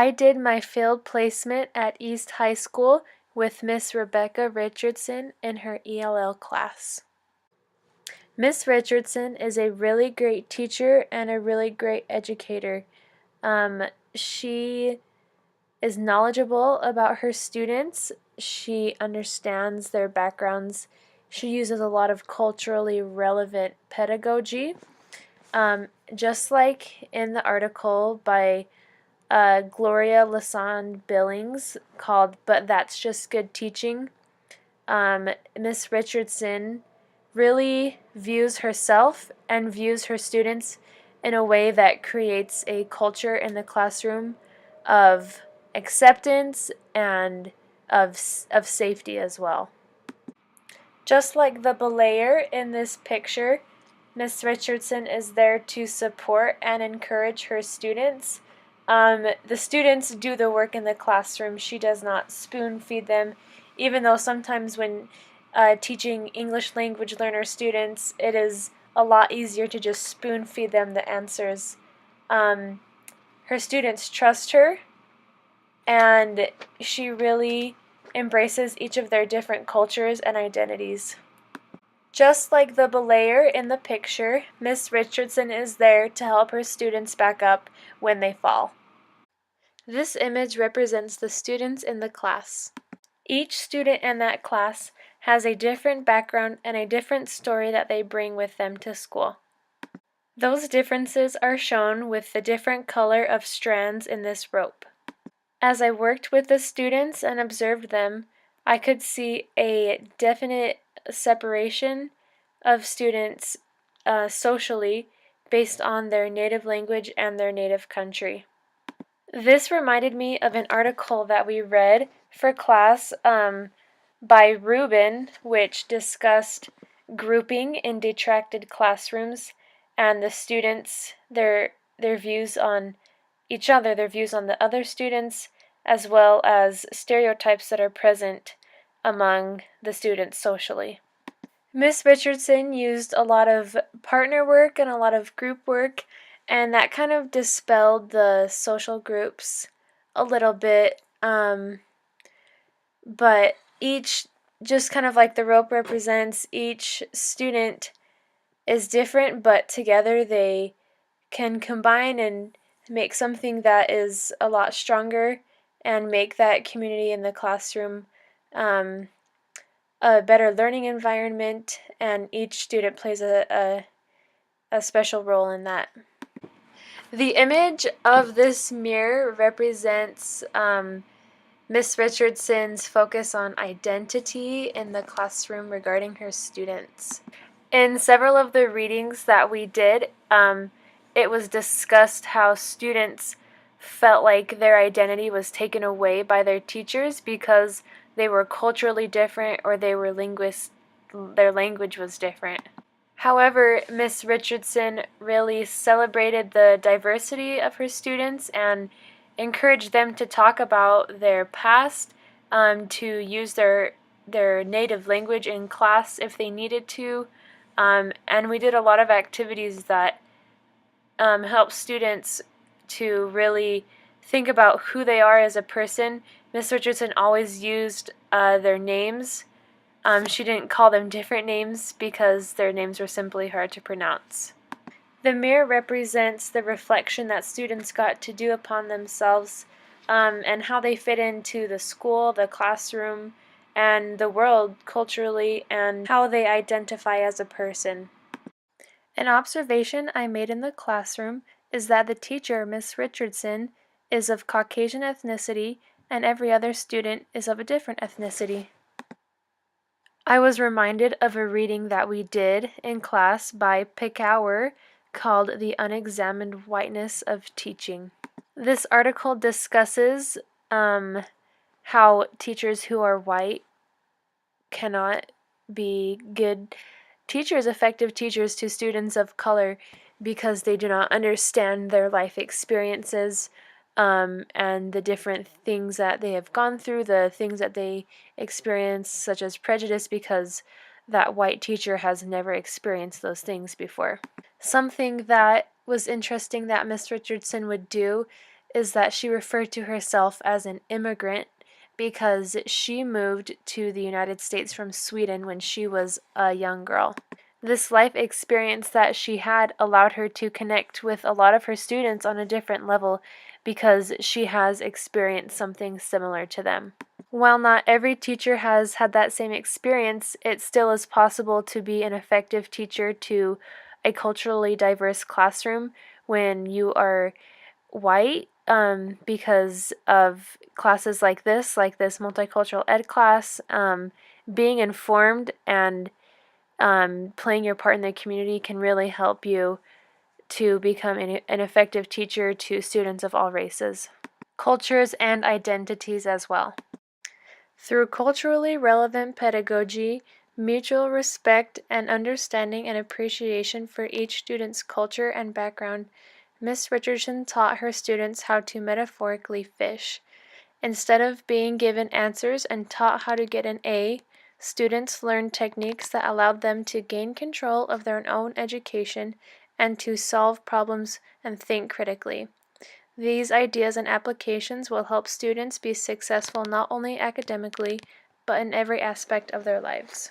I did my field placement at East High School with Miss Rebecca Richardson in her ELL class. Miss Richardson is a really great teacher and a really great educator. She is knowledgeable about her students. She understands their backgrounds. She uses a lot of culturally relevant pedagogy. Just like in the article by Gloria Lassonde Billings called But That's Just Good Teaching, Miss Richardson really views herself and views her students in a way that creates a culture in the classroom of acceptance and of safety as well. Just like the belayer in this picture, Miss Richardson is there to support and encourage her students. The students do the work in the classroom. She does not spoon feed them, even though sometimes when teaching English language learner students, it is a lot easier to just spoon feed them the answers. Her students trust her, and she really embraces each of their different cultures and identities. Just like the belayer in the picture, Miss Richardson is there to help her students back up when they fall. This image represents the students in the class. Each student in that class has a different background and a different story that they bring with them to school. Those differences are shown with the different color of strands in this rope. As I worked with the students and observed them, I could see a definite separation of students socially based on their native language and their native country. This reminded me of an article that we read for class by Rubin, which discussed grouping in detracted classrooms and the students, their views on each other, their views on the other students, as well as stereotypes that are present among the students socially. Miss Richardson used a lot of partner work and a lot of group work, and that kind of dispelled the social groups a little bit. But each, just kind of like the rope represents, each student is different, but together they can combine and make something that is a lot stronger and make that community in the classroom a better learning environment, and each student plays a special role in that. The image of this mirror represents Miss Richardson's focus on identity in the classroom regarding her students. In several of the readings that we did, it was discussed how students felt like their identity was taken away by their teachers because they were culturally different or they were their language was different. However, Miss Richardson really celebrated the diversity of her students and encouraged them to talk about their past, to use their native language in class if they needed to, and we did a lot of activities that help students to really think about who they are as a person. Miss Richardson always used their names. She didn't call them different names because their names were simply hard to pronounce. The mirror represents the reflection that students got to do upon themselves, and how they fit into the school, the classroom, and the world culturally, and how they identify as a person. An observation I made in the classroom is that the teacher, Miss Richardson, is of Caucasian ethnicity and every other student is of a different ethnicity. I was reminded of a reading that we did in class by Picower called The Unexamined Whiteness of Teaching. This article discusses how teachers who are white cannot be good teachers, effective teachers to students of color because they do not understand their life experiences, and the different things that they have gone through, the things that they experience, such as prejudice, because that white teacher has never experienced those things before. Something that was interesting that Miss Richardson would do is that she referred to herself as an immigrant because she moved to the United States from Sweden when she was a young girl. This life experience that she had allowed her to connect with a lot of her students on a different level because she has experienced something similar to them. While not every teacher has had that same experience, it still is possible to be an effective teacher to a culturally diverse classroom when you are white, because of classes like this multicultural ed class. Being informed and playing your part in the community can really help you to become an effective teacher to students of all races, cultures, and identities as well. Through culturally relevant pedagogy, mutual respect, and understanding and appreciation for each student's culture and background, Miss Richardson taught her students how to metaphorically fish. Instead of being given answers and taught how to get an A, students learned techniques that allowed them to gain control of their own education and to solve problems and think critically. These ideas and applications will help students be successful not only academically, but in every aspect of their lives.